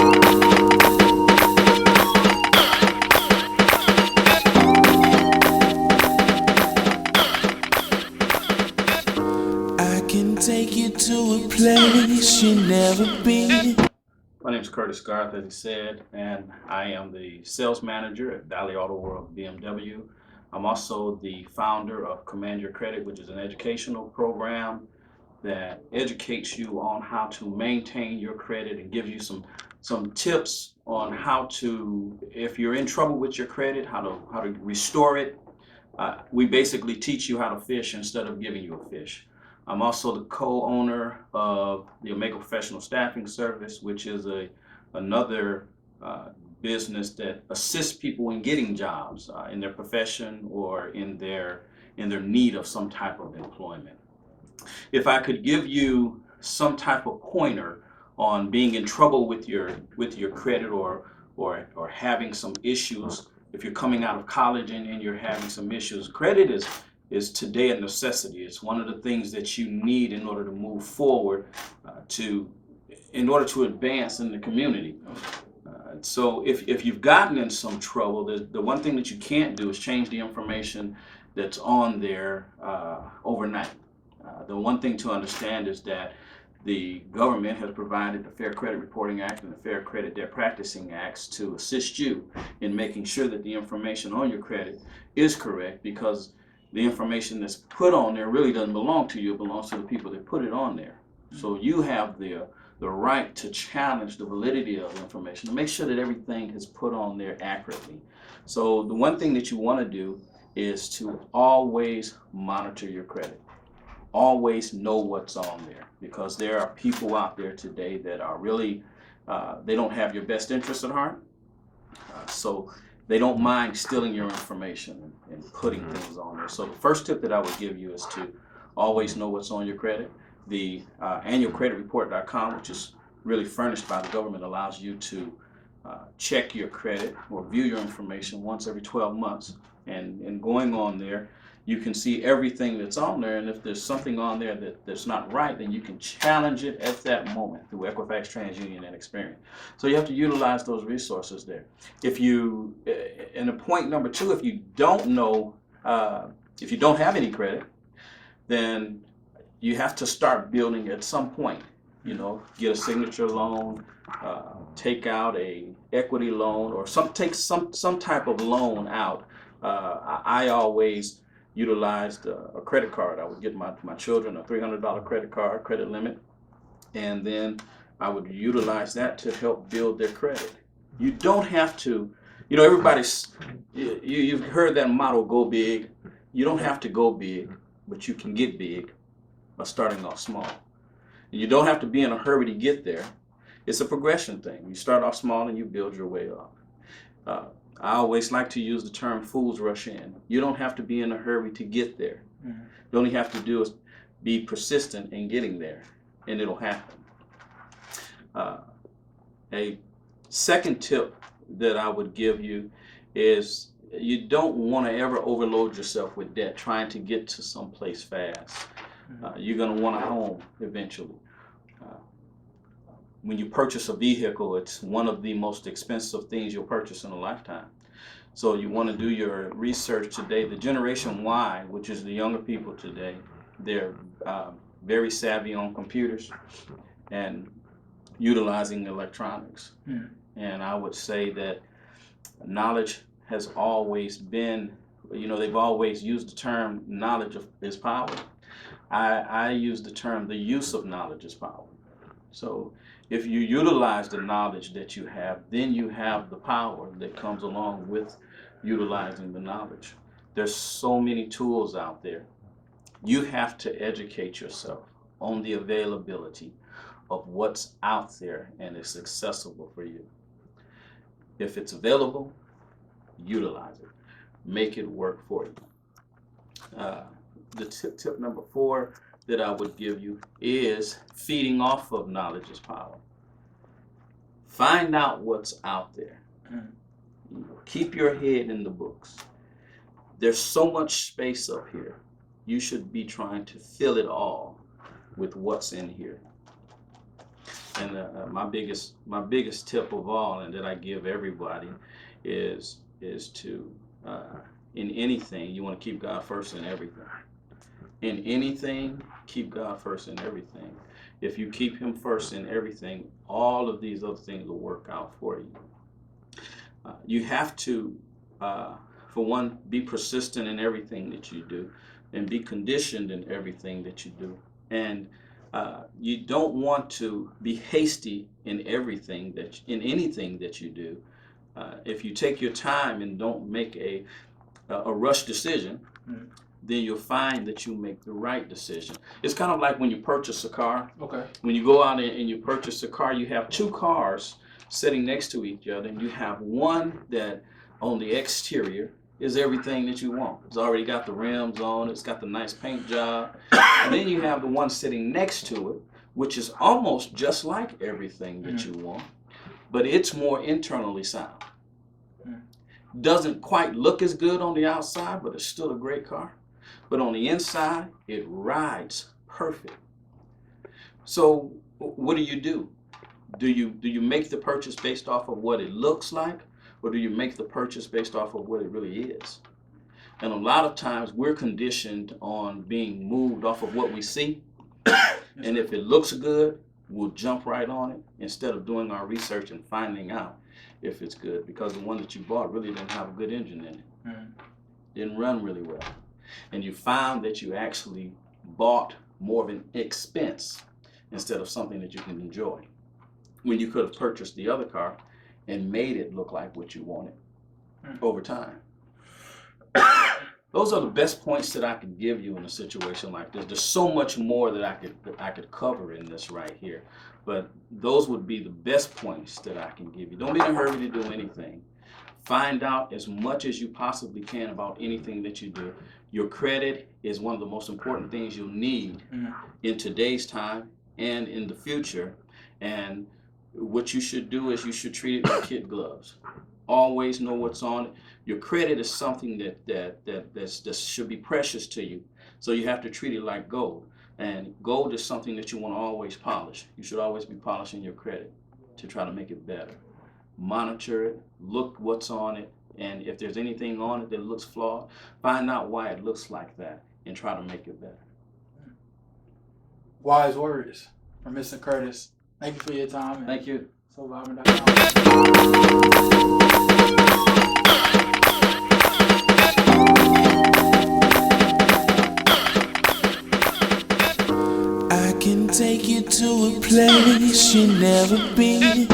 I can take you to a place you've never been. My name is Garth, as he said, and I am the sales manager at Valley Auto World BMW. I'm also the founder of Command Your Credit, which is an educational program that educates you on how to maintain your credit and gives you some tips on how to, if you're in trouble with your credit, how to restore it. We basically teach you how to fish instead of giving you a fish. I'm also the co-owner of the Omega Professional Staffing Service, which is another business that assists people in getting jobs in their profession or in their need of some type of employment. If I could give you some type of pointer on being in trouble with your credit or having some issues, if you're coming out of college and you're having some issues, credit is today a necessity. It's one of the things that you need in order to move forward, in order to advance in the community. So if you've gotten in some trouble, the one thing that you can't do is change the information that's on there overnight. The one thing to understand is that the government has provided the Fair Credit Reporting Act and the Fair Credit Debt Practicing Acts to assist you in making sure that the information on your credit is correct, because the information that's put on there really doesn't belong to you. It belongs to the people that put it on there. So you have the right to challenge the validity of the information, to make sure that everything is put on there accurately. So the one thing that you want to do is to always monitor your credit. Always know what's on there, because there are people out there today that are really, they don't have your best interest at heart. So they don't mind stealing your information and putting things on there. So the first tip that I would give you is to always know what's on your credit. The annualcreditreport.com, which is really furnished by the government, allows you to check your credit or view your information once every 12 months. And going on there, you can see everything that's on there, and if there's something on there that's not right, then you can challenge it at that moment through Equifax, TransUnion, and Experian. So you have to utilize those resources there. If you, and a point number two, if you don't know, if you don't have any credit, then you have to start building at some point. You know, get a signature loan, take out a equity loan, or take some type of loan out. I always utilized a credit card. I would get my children a $300 credit limit, and then I would utilize that to help build their credit. You don't have to, you know, you've heard that motto, go big. You don't have to go big, but you can get big by starting off small. And you don't have to be in a hurry to get there. It's a progression thing. You start off small and you build your way up. I always like to use the term fools rush in. You don't have to be in a hurry to get there. Mm-hmm. You only have to do is be persistent in getting there, and it'll happen. A second tip that I would give you is you don't want to ever overload yourself with debt trying to get to some place fast. You're going to want a home eventually. When you purchase a vehicle, it's one of the most expensive things you'll purchase in a lifetime. So you want to do your research today. The Generation Y, which is the younger people today, they're very savvy on computers and utilizing electronics. And I would say that knowledge has always been, you know, they've always used the term knowledge is power. I use the term the use of knowledge is power. So if you utilize the knowledge that you have, then you have the power that comes along with utilizing the knowledge. There's so many tools out there. You have to educate yourself on the availability of what's out there and it's accessible for you. If it's available, utilize it. Make it work for you. The tip number 4 that I would give you is feeding off of knowledge is power. Find out what's out there. Keep your head in the books. There's so much space up here. You should be trying to fill it all with what's in here. And my biggest tip of all, and that I give everybody, is to in anything you want to keep God first in everything. In anything, keep God first in everything. If you keep Him first in everything, all of these other things will work out for you. You have to, for one, be persistent in everything that you do, and be conditioned in everything that you do. And you don't want to be hasty in everything in anything that you do. If you take your time and don't make a rush decision, then you'll find that you make the right decision. It's kind of like when you purchase a car. Okay. When you go out and you purchase a car, you have two cars sitting next to each other, and you have one that on the exterior is everything that you want. It's already got the rims on, it's got the nice paint job. And then you have the one sitting next to it, which is almost just like everything that you want, but it's more internally sound. Doesn't quite look as good on the outside, but it's still a great car. But on the inside, it rides perfect. So what do? Do you make the purchase based off of what it looks like, or do you make the purchase based off of what it really is? And a lot of times we're conditioned on being moved off of what we see. And if it looks good, we'll jump right on it instead of doing our research and finding out if it's good, because the one that you bought really didn't have a good engine in it. Didn't run really well. And you found that you actually bought more of an expense instead of something that you can enjoy, when you could have purchased the other car and made it look like what you wanted over time. Those are the best points that I could give you in a situation like this. There's so much more that I could cover in this right here, but those would be the best points that I can give you. Don't be in a hurry to do anything. Find out as much as you possibly can about anything that you do. Your credit is one of the most important things you'll need in today's time and in the future. And what you should do is you should treat it like kid gloves. Always know what's on it. Your credit is something that should be precious to you. So you have to treat it like gold. And gold is something that you want to always polish. You should always be polishing your credit to try to make it better. Monitor it, look what's on it, and if there's anything on it that looks flawed, find out why it looks like that and try to make it better. Wise words from Mr. Curtis. Thank you for your time. Thank you. So I can take you to a place you've never been.